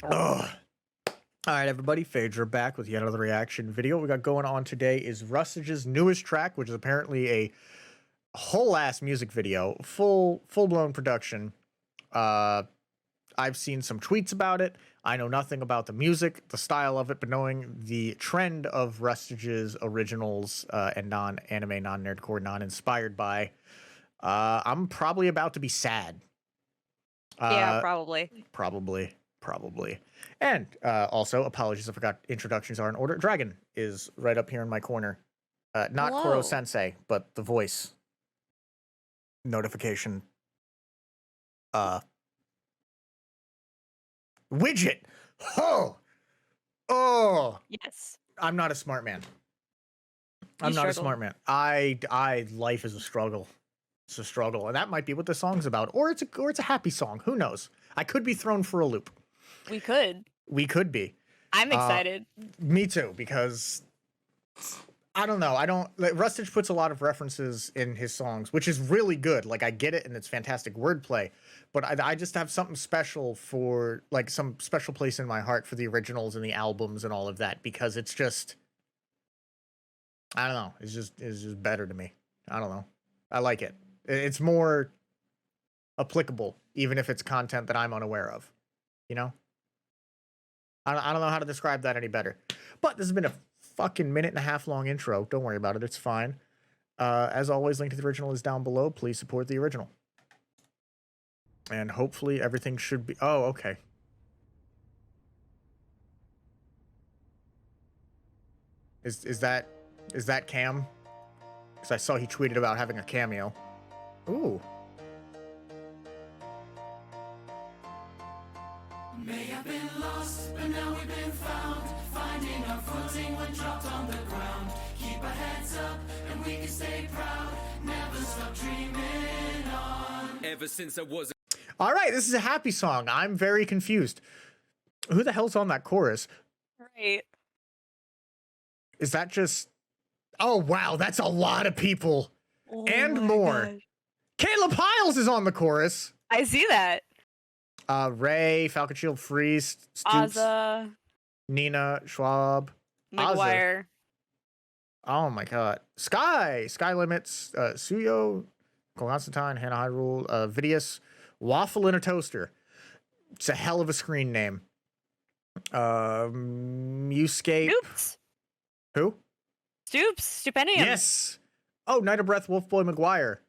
Ugh. All right, everybody, Phaedra back with yet another reaction video. What we got going on today is Rustage's newest track, which is apparently a whole ass music video, full-blown production. I've seen some tweets about it. I know nothing about the music, the style of it, but knowing the trend of Rustage's originals and non-anime, non-nerdcore, non-inspired by, I'm probably about to be sad. Yeah, probably. Probably. And also, apologies, I forgot introductions are in order. Dragon is right up here in my corner. Not Hello. Koro Sensei, but the voice notification widget. Oh. Yes. I'm not a smart man. You not a struggle. smart man. Life is a struggle. It's a struggle, and that might be what the song's about, or it's a happy song. Who knows? I could be thrown for a loop. We could. We could be. I'm excited. Me too, because I don't know. Rustage puts a lot of references in his songs, which is really good. Like, I get it, and it's fantastic wordplay. But I just have something special for, like, some special place in my heart for the originals and the albums and all of that, because it's just, I don't know. It's just better to me. I don't know. I like it. It's more applicable, even if it's content that I'm unaware of. You know? I don't know how to describe that any better. But this has been a fucking minute-and-a-half long intro. Don't worry about it. It's fine. As always, link to the original is down below. Please support the original. And hopefully everything should be... Oh, okay. Is that Cam? Because I saw he tweeted about having a cameo. Ooh. May have been lost, but now we've been found. Finding our footing when dropped on the ground. Keep our heads up and we can stay proud. Never stop dreaming on. Ever since I was... All right, this is a happy song. I'm very confused. Who the hell's on that chorus? Right. Is that just... Oh, wow, that's a lot of people. Oh and my more. gosh. Caleb Hiles is on the chorus. I see that. Ray, Falcon Shield, Freeze, Stoops, Azza, Nina, Schwab, McGuire. Oh my god. Sky Limits, Suyo, Constantine, Hannah Hyrule, Vidius, Waffle in a Toaster. It's a hell of a screen name. Muscape. Stoops. Who? Stoops. Stupendium. Yes. Oh, Night of Breath, Wolfboy, McGuire.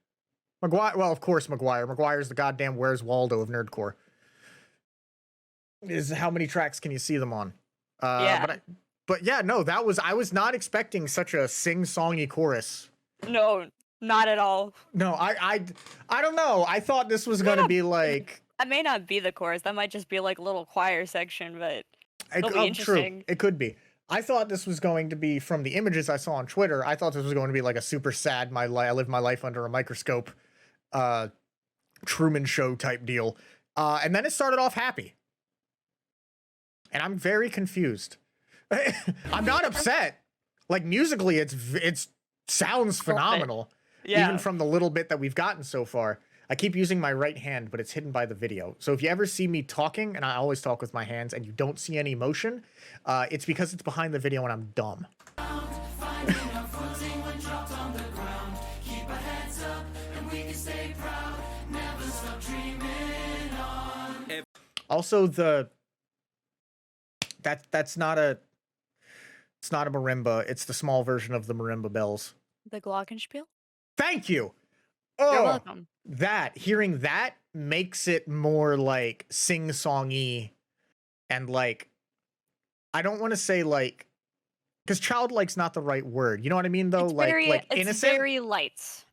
Well, of course, McGuire. McGuire's the goddamn Where's Waldo of Nerdcore. Is how many tracks can you see them on? Yeah. But yeah, no, I was not expecting such a sing-songy chorus. No, not at all. No, I don't know. I thought this was gonna be like... That may not be the chorus. That might just be like a little choir section, but it'll be interesting. True. It could be. I thought this was going to be, from the images I saw on Twitter, I thought this was going to be like a super sad, I live my life under a microscope, Truman Show type deal. And then it started off happy. And I'm very confused. I'm not upset. Like, musically, it sounds phenomenal. Yeah. Even from the little bit that we've gotten so far. I keep using my right hand, but it's hidden by the video. So if you ever see me talking, and I always talk with my hands, and you don't see any motion, it's because it's behind the video and I'm dumb. Also, it's not a marimba. It's the small version of the marimba bells. The glockenspiel? Thank you. You're Oh, welcome. hearing that makes it more like sing-songy and like, I don't want to say like, because childlike's not the right word. You know what I mean though? It's Like it's innocent? very light.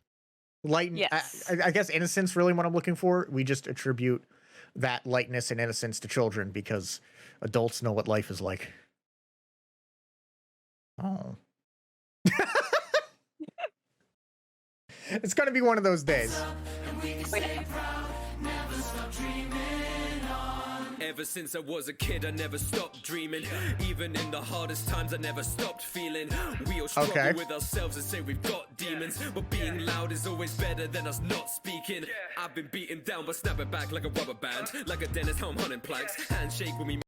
Light. Yes. I guess innocence really what I'm looking for. We just attribute that lightness and innocence to children because adults know what life is like. Oh. It's gonna be one of those days. Ever since I was a kid, I never stopped dreaming. Even in the hardest times, I never stopped feeling. We all struggle with ourselves and say we've got demons. But being loud is always better than us not speaking. I've been beaten down, but snap it back like a rubber band. Like a dentist home hunting planks. Handshake when we...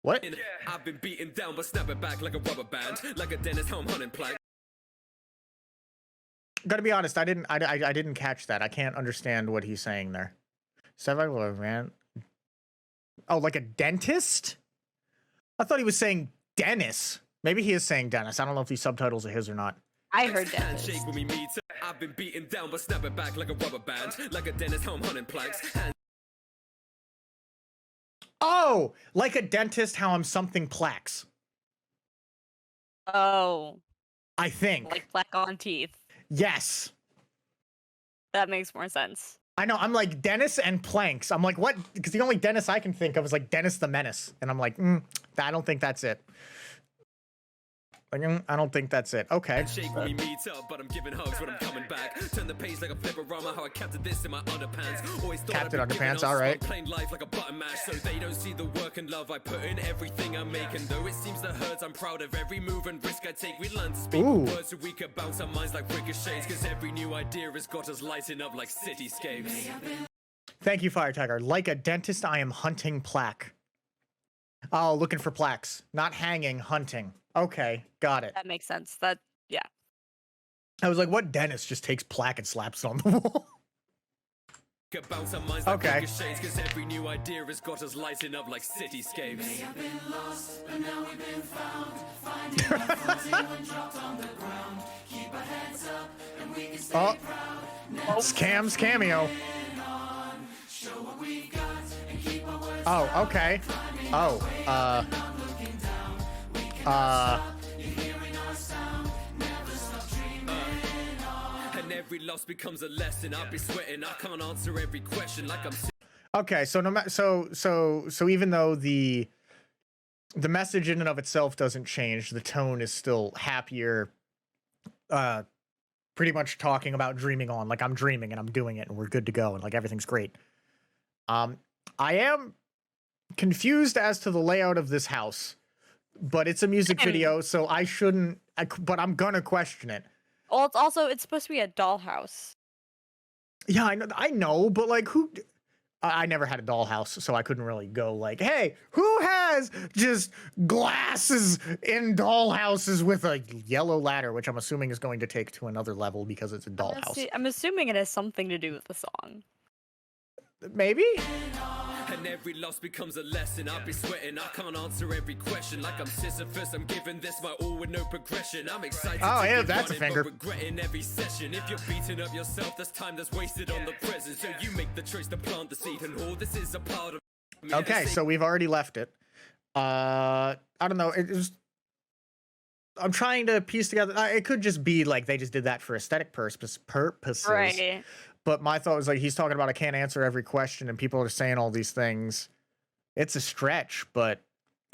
What? I've been beaten down, but snap it back like a rubber band, like a Dennis home hunting plank. Gotta be honest, I didn't catch that. I can't understand what he's saying there. Survival man. Oh, like a dentist? I thought he was saying Dennis. Maybe he is saying Dennis. I don't know if these subtitles are his or not. I heard dentist. Handshake when we meet. I've been beaten down, but snap it back like a rubber band, like a Dennis home hunting planks. Oh, like a dentist, how I'm something plaques. Oh, I think. like plaque on teeth. Yes. That makes more sense. I know. I'm like Dennis and planks. I'm like, what? Because the only Dennis I can think of is like Dennis the Menace. And I'm like, I don't think that's it. Like, I don't think that's it. Okay. Shake when we meet up, but I'm giving hugs when I'm coming back. Turn the page like a flipperama, how I captured this in my underpants. Always thought Captain I'd be Underpants, giving all right. up, plain life like a button mash, so they don't see the work and love I put in everything I make. And though it seems that hurts, I'm proud of every move and risk I take. We learn to speak words so we can bounce our minds like ricochets, because every new idea has got us lighting up like cityscapes. Thank you, Fire Tiger. Like a dentist, I am hunting plaque. Oh, looking for plaques. Not hanging, hunting. Okay, got it. That makes sense. That, yeah. I was like, what dentist just takes plaque and slaps it on the wall? Okay. Because every new idea has got us lighting up like cityscapes. May have been lost, but now we've been found. Finding our footing when dropped on the ground. Keep our heads up and we can stay proud. Never Scam's cameo. show what we've got and keep our words. Oh, okay. Oh, You're hearing our sound. Never stop dreaming on. And every loss becomes a lesson. I'll be sweating. I can't answer every question like I'm. okay. So no matter, so even though the message in and of itself doesn't change, the tone is still happier. Pretty much talking about dreaming on, like I'm dreaming and I'm doing it and we're good to go and like everything's great. I am confused as to the layout of this house, but it's a music video, so I shouldn't. But I'm gonna question it. Well, it's supposed to be a dollhouse. Yeah, I know, but like who? I never had a dollhouse, so I couldn't really go like, hey, who has just glasses in dollhouses with a yellow ladder, which I'm assuming is going to take to another level because it's a dollhouse. I'm assuming it has something to do with the song. Maybe? And every loss becomes a lesson. I'll be sweating. I can't answer every question like I'm Sisyphus. I'm giving this my all with no progression. I'm excited. Oh, to yeah, keep that's a running, finger. but regretting every session. If you're beating up yourself, that's time that's wasted on the present. So you make the choice to plant the seed, and all this is a part of me. Okay, so we've already left it. I don't know. I'm trying to piece together. It could just be like they just did that for aesthetic purposes. Right. But my thought was like he's talking about I can't answer every question, and people are saying all these things. It's a stretch, but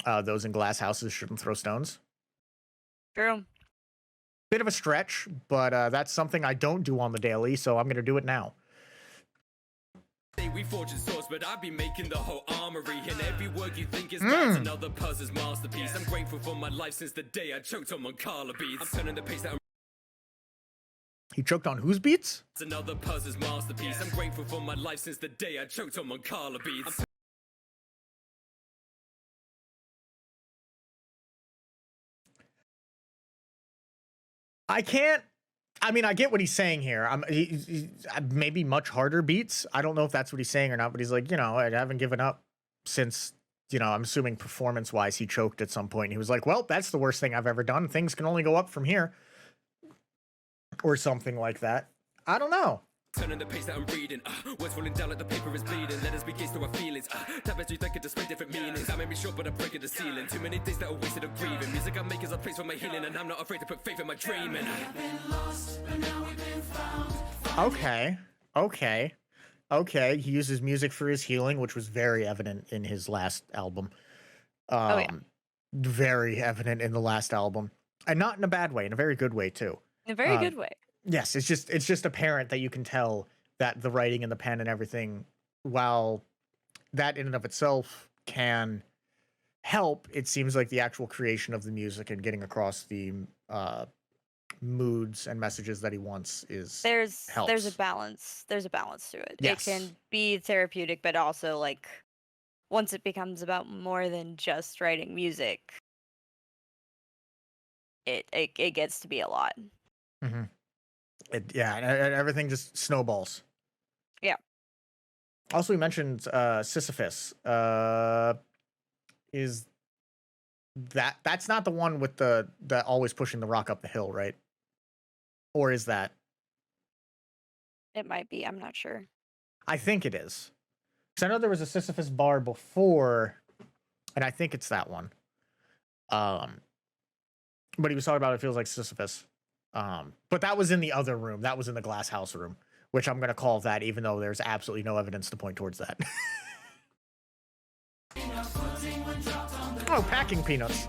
those in glass houses shouldn't throw stones. True. Bit of a stretch, but that's something I don't do on the daily, so I'm gonna do it now. We forging swords, but I be making the whole armory. And every word you think is that's another puzzle's masterpiece. I'm grateful for my life since the day I choked on Moncala beats. I'm turning the pace that He choked on whose beats? it's another puzzle's masterpiece. I'm grateful for my life since the day I choked on Moncala beats. I can't. I mean, I get what he's saying here. Maybe much harder beats. I don't know if that's what he's saying or not, but he's like, I haven't given up since, I'm assuming performance-wise he choked at some point. He was like, well, that's the worst thing I've ever done. Things can only go up from here. Or something like that. I don't know. Turning the page that I'm reading, words falling down like the paper is bleeding. Let us be gaze to our feelings. Tapestry that could display different meanings. I may be short, but I'm breaking the ceiling. Too many days that are wasted of grieving. Music I make is a place for my healing, and I'm not afraid to put faith in my dreaming. Okay. He uses music for his healing, which was very evident in his last album. Very evident in the last album, and not in a bad way, in a very good way too. In a very good way. Yes, it's just apparent that you can tell that the writing and the pen and everything, while that in and of itself can help, it seems like the actual creation of the music and getting across the moods and messages that he wants helps. There's a balance to it. Yes. It can be therapeutic, but also like once it becomes about more than just writing music, it gets to be a lot. Mm-hmm. And everything just snowballs. Yeah. Also, we mentioned Sisyphus. Is that's not the one with the always pushing the rock up the hill, right? Or is that? It might be. I'm not sure. I think it is. Because I know there was a Sisyphus bar before, and I think it's that one. But he was talking about it feels like Sisyphus. But that was in the other room. That was in the glass house room, which I'm gonna call that, even though there's absolutely no evidence to point towards that. Oh, packing peanuts.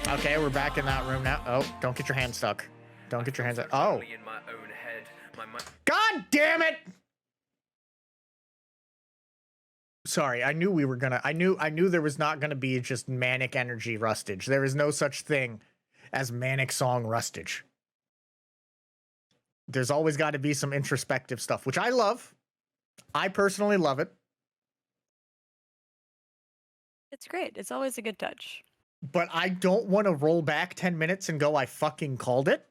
Okay, we're back in that room now. Oh, don't get your hand stuck. Don't get your hands up. Oh. God damn it! Sorry, I knew we were gonna. I knew there was not gonna be just manic energy Rustage. There is no such thing as manic song Rustage. There's always got to be some introspective stuff, which I love. I personally love it. It's great. It's always a good touch. But I don't want to roll back 10 minutes and go, I fucking called it.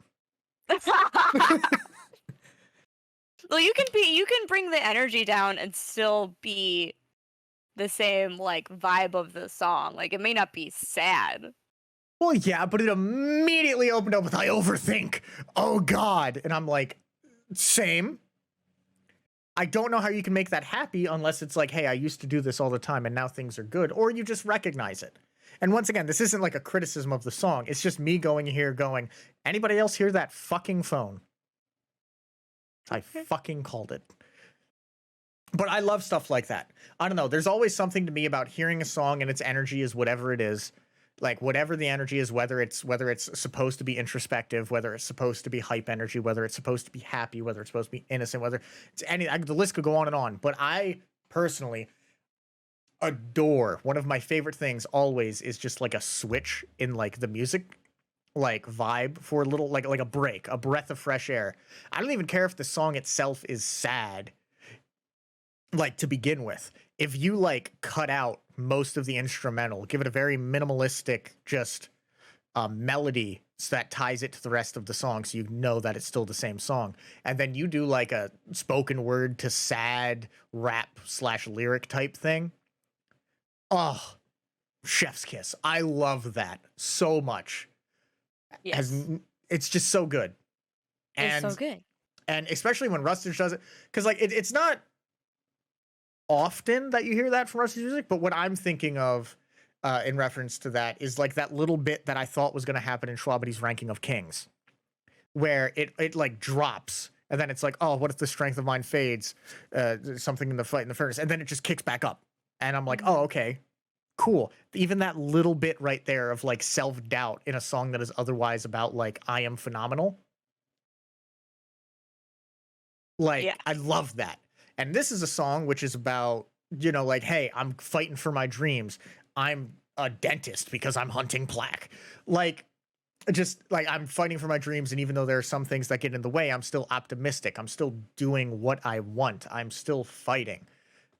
Well, you can bring the energy down and still be the same like vibe of the song. Like it may not be sad. Well, yeah, but it immediately opened up with I overthink. Oh God. And I'm like, same. I don't know how you can make that happy unless it's like, hey, I used to do this all the time and now things are good, or you just recognize it. And once again, this isn't like a criticism of the song. It's just me going here going, anybody else hear that fucking phone? I fucking called it. But I love stuff like that. I don't know. There's always something to me about hearing a song and its energy is whatever it is. Like whatever the energy is, whether it's supposed to be introspective, whether it's supposed to be hype energy, whether it's supposed to be happy, whether it's supposed to be innocent, whether it's any, the list could go on and on. But I personally adore, one of my favorite things always is just like a switch in like the music like vibe for a little like a break, a breath of fresh air. I don't even care if the song itself is sad, like to begin with. If you like cut out most of the instrumental, give it a very minimalistic just melody that ties it to the rest of the song, so you know that it's still the same song, and then you do like a spoken word to sad rap / lyric type thing. Oh, chef's kiss. I love that so much. Yes. It's just so good. It's so good. And especially when Rustage does it, because like it's not often that you hear that from Rustage music, but what I'm thinking of in reference to that is like that little bit that I thought was going to happen in Schwabity's Ranking of Kings, where it like drops, and then it's like, oh, what if the strength of mine fades? Something in the fight in the furnace, and then it just kicks back up. And I'm like, oh, okay, cool. Even that little bit right there of like self-doubt in a song that is otherwise about like, I am phenomenal. Like, yeah. I love that. And this is a song which is about, you know, like, hey, I'm fighting for my dreams. I'm a dentist because I'm hunting plaque. Like, just like I'm fighting for my dreams. And even though there are some things that get in the way, I'm still optimistic. I'm still doing what I want. I'm still fighting.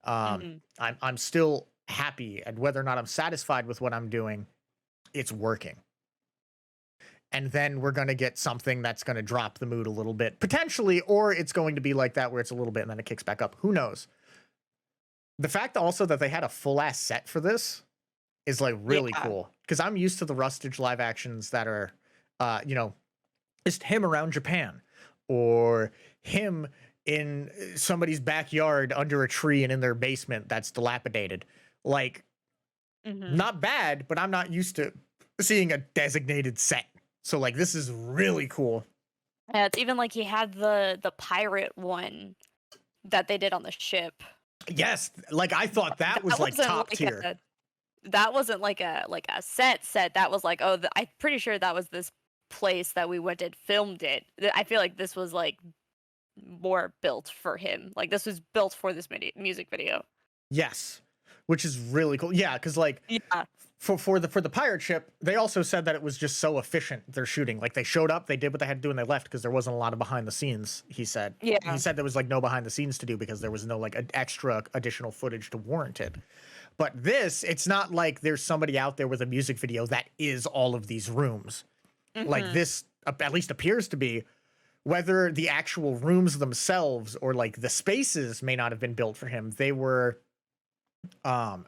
I'm still happy, and whether or not I'm satisfied with what I'm doing, it's working. And then we're going to get something that's going to drop the mood a little bit, potentially, or it's going to be like that where it's a little bit and then it kicks back up. Who knows? The fact also that they had a full ass set for this is like really cool, because I'm used to the Rustage live actions that are, you know, just him around Japan, or him in somebody's backyard under a tree and in their basement that's dilapidated. Like, not bad, but I'm not used to seeing a designated set. So like, this is really cool. Yeah, it's even like he had the pirate one that they did on the ship. Yes, like I thought that was like top tier. That wasn't like a set. That was like, oh, I'm pretty sure that was this place that we went and filmed it. I feel like this was like more built for him. Like this was built for this music video. Yes. which is really cool. Yeah, because like for the pirate ship, they also said that it was just so efficient their shooting. Like they showed up, they did what they had to do, and they left because there wasn't a lot of behind the scenes. He said. Yeah. He said there was like no behind the scenes to do because there was no like extra additional footage to warrant it. But this, it's not like there's somebody out there with a music video that is all of these rooms. Like this at least appears to be. Whether the actual rooms themselves or like the spaces may not have been built for him, they were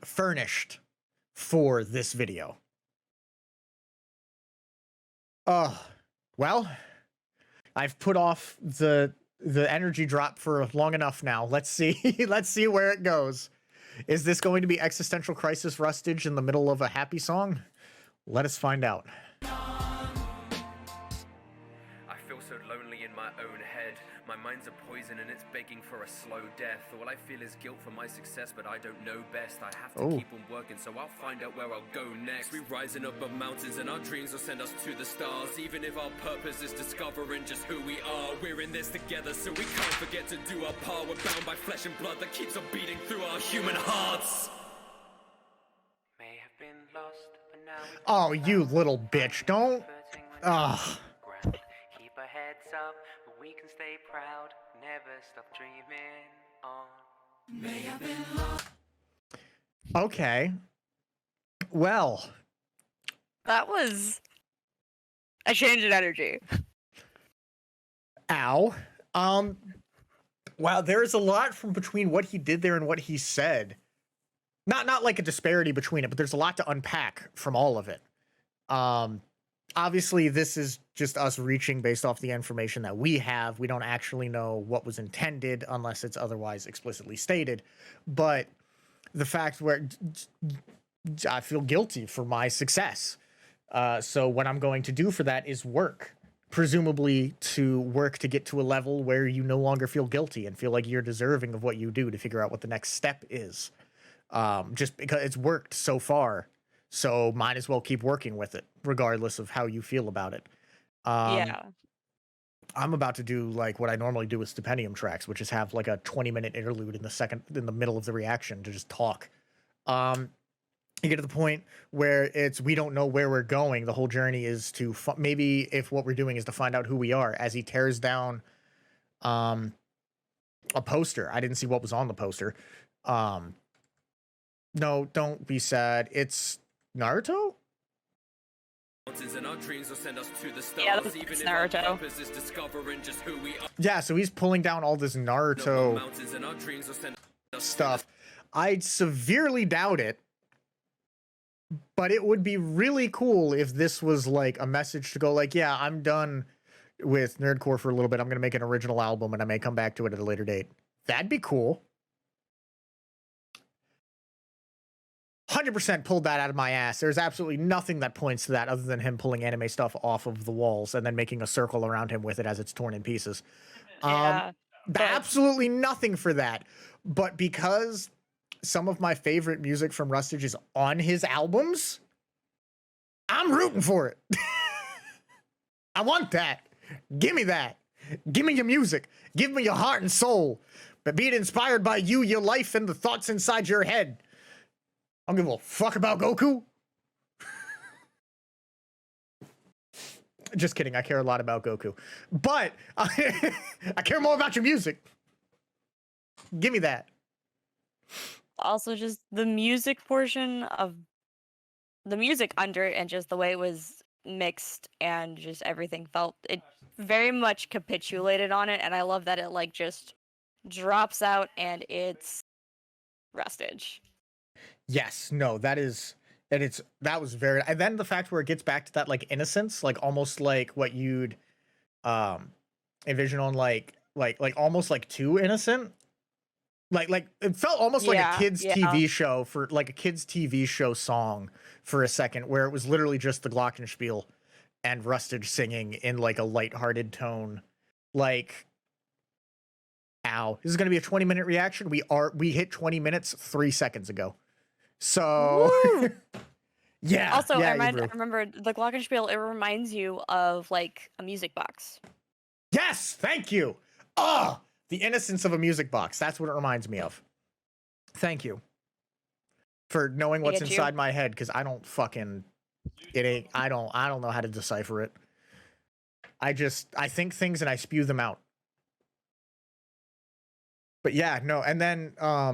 furnished for this video. Well, I've put off the energy drop for long enough now. Let's see. Let's see where it goes. Is this going to be existential crisis Rustage in the middle of a happy song? Let us find out. My mind's a poison and it's begging for a slow death. All I feel is guilt for my success, but I don't know best. I have to keep on working, so I'll find out where I'll go next. We rising up above mountains and our dreams will send us to the stars. Even if our purpose is discovering just who we are, we're in this together, so we can't forget to do our part. We're bound by flesh and blood that keeps on beating through our human hearts. May have been lost, but now oh, you little bitch. Don't. Ugh. Keep our heads up, but we can stay proud. Never stop dreaming on. May have been lost. Okay. Well. That was a change in energy. Ow. Wow, there is a lot from between what he did there and what he said. Not like a disparity between it, but there's a lot to unpack from all of it. Obviously, this is just us reaching based off the information that we have. We don't actually know what was intended unless it's otherwise explicitly stated. But the fact where I feel guilty for my success. So what I'm going to do for that is work. Presumably to work to get to a level where you no longer feel guilty and feel like you're deserving of what you do to figure out what the next step is. Just because it's worked so far. So might as well keep working with it, regardless of how you feel about it. Yeah. I'm about to do like what I normally do with stipendium tracks, which is have like a 20-minute interlude in the middle of the reaction to just talk. You get to the point where we don't know where we're going. The whole journey is to maybe if what we're doing is to find out who we are as he tears down a poster. I didn't see what was on the poster. No, don't be sad. It's Naruto? Yeah, that's Naruto. Yeah, so he's pulling down all this Naruto stuff. I'd severely doubt it, but it would be really cool if this was like a message to go like, yeah, I'm done with nerdcore for a little bit. I'm going to make an original album and I may come back to it at a later date. That'd be cool. 100% pulled that out of my ass. There's absolutely nothing that points to that other than him pulling anime stuff off of the walls and then making a circle around him with it as it's torn in pieces. Yeah, Absolutely nothing for that. But because some of my favorite music from Rustage is on his albums, I'm rooting for it. I want that. Give me that. Give me your music. Give me your heart and soul. But be it inspired by you, your life, and the thoughts inside your head. I don't give a fuck about Goku. Just kidding. I care a lot about Goku. But I care more about your music. Give me that. Also, just the music portion of the music under it and just the way it was mixed and just everything felt, it very much capitulated on it. And I love that it like just drops out and it's Rustage. Yes, no, that was very, and then the fact where it gets back to that like innocence, like almost like what you'd envision on like almost like too innocent. Like it felt almost like a kids TV show for like a kids TV show song for a second, where it was literally just the glockenspiel and Rustage singing in like a lighthearted tone. Like, ow, this is gonna be a 20-minute reaction. We hit 20 minutes 3 seconds ago. So yeah. Also, yeah, I remember the glockenspiel. It reminds you of like a music box. Yes, thank you. The innocence of a music box. That's what it reminds me of. Thank you. for knowing what's get you. inside my head, because I don't fucking I don't know how to decipher it. I think things and I spew them out. But yeah, no, and then I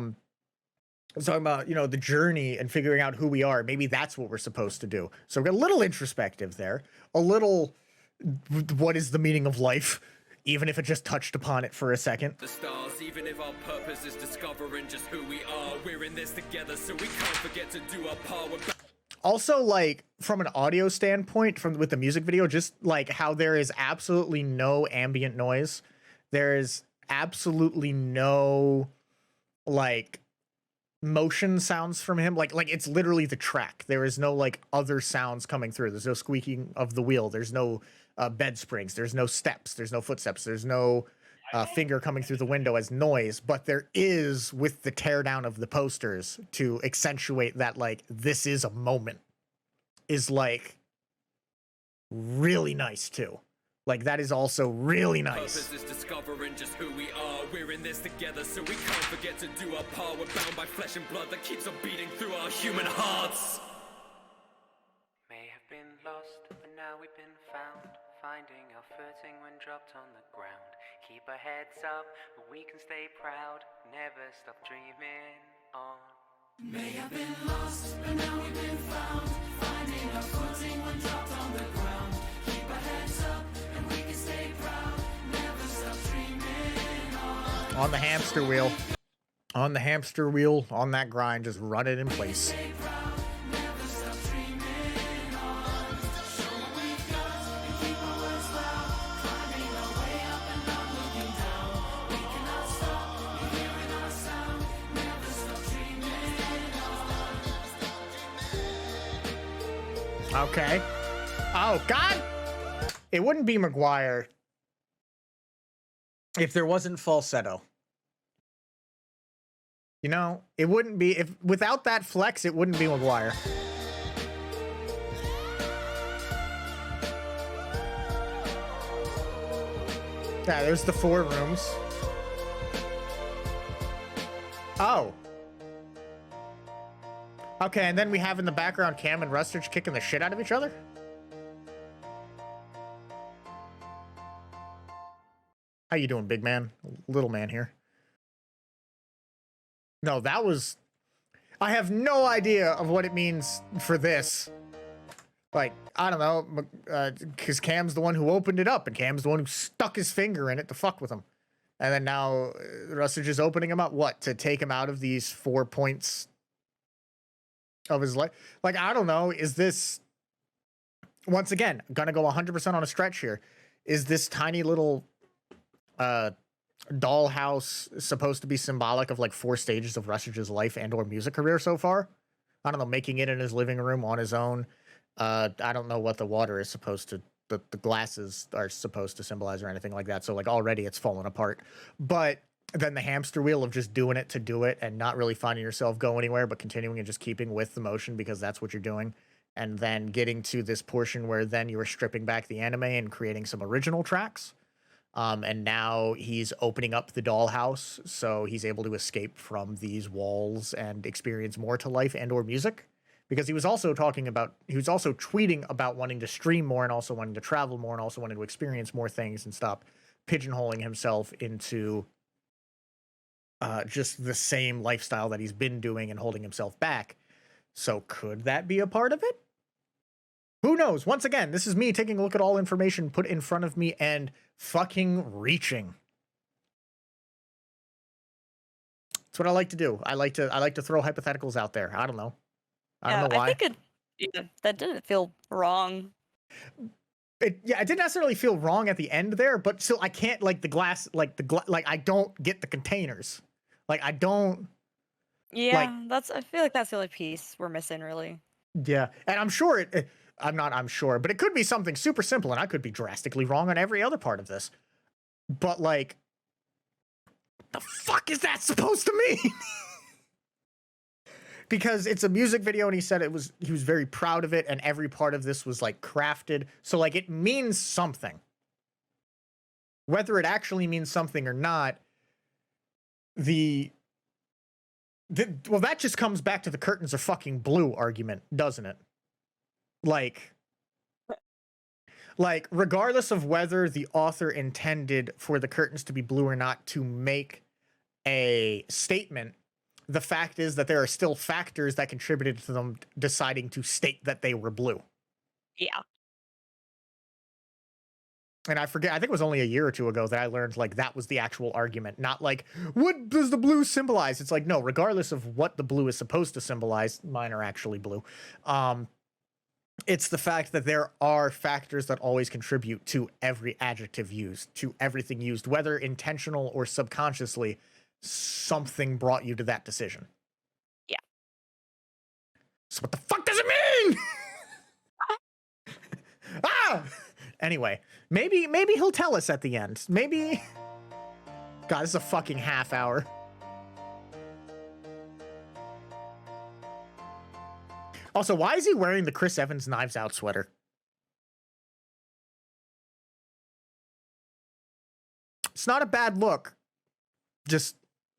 was talking about, you know, the journey and figuring out who we are. Maybe that's what we're supposed to do. So we're a little introspective there, a little what is the meaning of life, even if it just touched upon it for a second. The stars, even if our purpose is discovering just who we are, we're in this together, so we can't forget to do our part. Also, like, from an audio standpoint, with the music video, just like how there is absolutely no ambient noise. There is absolutely no like motion sounds from him. Like it's literally the track. There is no like other sounds coming through. There's no squeaking of the wheel. There's no bed springs. There's no steps. There's no footsteps. There's no finger coming through the window as noise. But there is with the teardown of the posters to accentuate that like this is a moment is like really nice too. Like that is also really nice. Purpose is discovering just who we are. We're in this together, so we can't forget to do our part. We're bound by flesh and blood that keeps on beating through our human hearts. May have been lost, but now we've been found. Finding our footing when dropped on the ground. Keep our heads up, but we can stay proud. Never stop dreaming on. May have been lost, but now we've been found. Finding our footing when dropped on the ground. Keep our heads up, and we can stay proud. Never stop dreaming on. On the hamster wheel. On the hamster wheel, on that grind, just run it in place. Okay. Oh, God! It wouldn't be Maguire if there wasn't falsetto. You know, it wouldn't be, if without that flex, it wouldn't be Maguire. Yeah, there's the 4 rooms. Oh. Okay, and then we have in the background Cam and Rustage kicking the shit out of each other? How you doing, big man? Little man here. No, that was... I have no idea of what it means for this. Like, I don't know, because Cam's the one who opened it up, and Cam's the one who stuck his finger in it to fuck with him. And then now Rustage is opening him up, what, to take him out of these 4 points of his life? Like, I don't know, is this... Once again, gonna go 100% on a stretch here. Is this tiny little dollhouse supposed to be symbolic of like 4 stages of Rustage's life and or music career so far? I don't know, making it in his living room on his own. I don't know what the water is supposed to, the glasses are supposed to symbolize or anything like that. So like already it's fallen apart. But then the hamster wheel of just doing it to do it and not really finding yourself go anywhere, but continuing and just keeping with the motion because that's what you're doing. And then getting to this portion where then you were stripping back the anime and creating some original tracks. And now he's opening up the dollhouse, so he's able to escape from these walls and experience more to life and or music. Because he was also tweeting about wanting to stream more and also wanting to travel more and also wanting to experience more things and stop pigeonholing himself into just the same lifestyle that he's been doing and holding himself back. So could that be a part of it? Who knows? Once again, this is me taking a look at all information put in front of me and fucking reaching. That's what I like to do. I like to throw hypotheticals out there. I don't know. I don't know why. I think that didn't feel wrong. It didn't necessarily feel wrong at the end there, but still I can't like I don't get the containers. Like I don't. Yeah, I feel like that's the only piece we're missing, really. Yeah, and I'm sure I'm sure, but it could be something super simple, and I could be drastically wrong on every other part of this. But like, the fuck is that supposed to mean? Because it's a music video, and he said he was very proud of it, and every part of this was like crafted. So like, it means something. Whether it actually means something or not, the Well, that just comes back to the curtains are fucking blue argument, doesn't it? Like, regardless of whether the author intended for the curtains to be blue or not to make a statement, the fact is that there are still factors that contributed to them deciding to state that they were blue. Yeah. And I forget, I think it was only a year or two ago that I learned, like, that was the actual argument. Not like, what does the blue symbolize? It's like, no, regardless of what the blue is supposed to symbolize, mine are actually blue. It's the fact that there are factors that always contribute to every adjective used, to everything used, whether intentional or subconsciously, something brought you to that decision. Yeah. So what the fuck does it mean? Ah! Anyway, maybe he'll tell us at the end. Maybe. God, this is a fucking half hour. Also, why is he wearing the Chris Evans Knives Out sweater? It's not a bad look. Just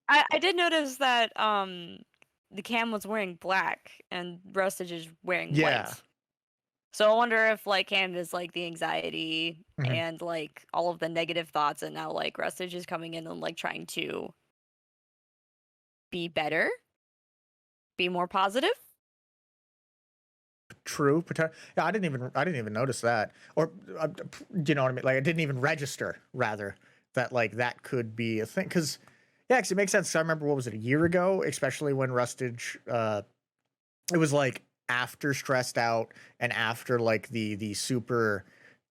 I did notice that the Cam was wearing black and Rustage is wearing white. So I wonder if like Cam is like the anxiety and like all of the negative thoughts, and now like Rustage is coming in and like trying to be better, be more positive. True. Yeah, I didn't even notice that. Or you know what I mean? Like I didn't even register rather that like that could be a thing. Because yeah, it makes sense. I remember, what was it, a year ago, especially when Rustage it was like after Stressed Out and after like the super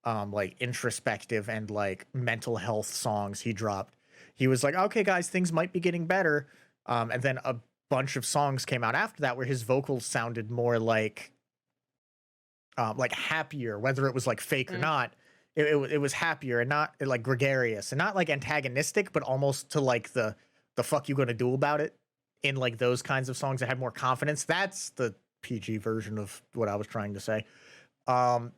like introspective and like mental health songs he dropped. He was like, okay guys, things might be getting better. And then a bunch of songs came out after that where his vocals sounded more like happier, whether it was like fake or not. It was happier and not like gregarious and not like antagonistic, but almost to like the fuck you gonna do about it in like those kinds of songs that had more confidence. That's the PG version of what I was trying to say. And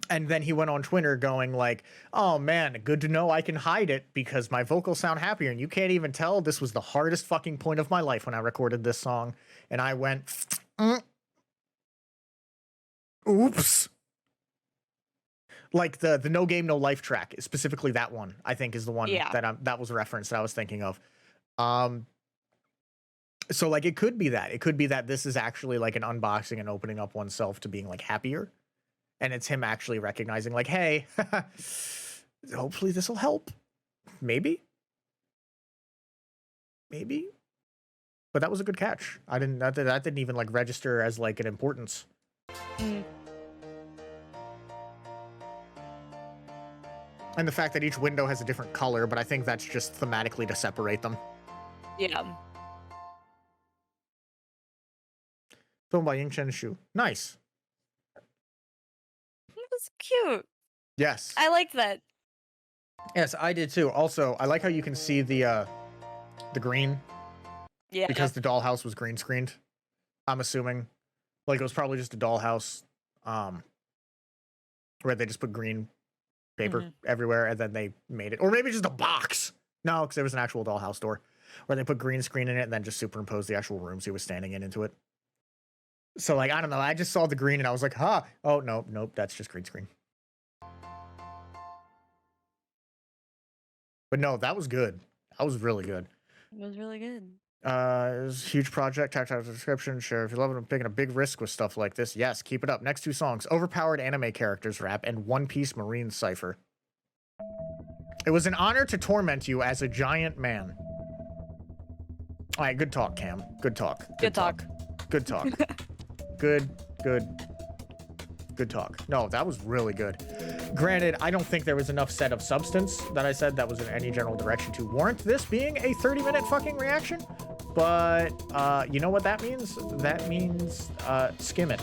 then he went on Twitter going like, oh man, good to know I can hide it because my vocals sound happier. And you can't even tell this was the hardest fucking point of my life when I recorded this song. And I went, oops. Like the No Game, No Life track, specifically that one, I think is the one that was referenced that I was thinking of. So like it could be that. It could be that this is actually like an unboxing and opening up oneself to being like happier. And it's him actually recognizing like, hey, hopefully this will help. Maybe. But that was a good catch. That didn't even like register as like an importance. And the fact that each window has a different color, but I think that's just thematically to separate them. Yeah. Filmed by YingChen Shu. Nice. It was cute. Yes. I liked that. Yes, I did too. Also, I like how you can see the green. Yeah. Because the dollhouse was green screened. I'm assuming. Like it was probably just a dollhouse where they just put green paper everywhere and then they made it. Or maybe just a box. No, because there was an actual dollhouse door where they put green screen in it and then just superimposed the actual rooms he was standing in into it. So like, I don't know. I just saw the green and I was like, huh. Oh, nope. That's just green screen. But no, that was good. That was really good. It was really good. It was a huge project, tactile description. Sure, if you love it, I'm taking a big risk with stuff like this. Yes, keep it up. Next two songs, overpowered anime characters rap and One Piece Marine cipher. It was an honor to torment you as a giant man. All right, good talk, Cam. Good talk. Good talk. Good talk. Good talk. No, that was really good. Granted, I don't think there was enough said of substance that I said that was in any general direction to warrant this being a 30-minute fucking reaction. But you know what that means? That means skim it.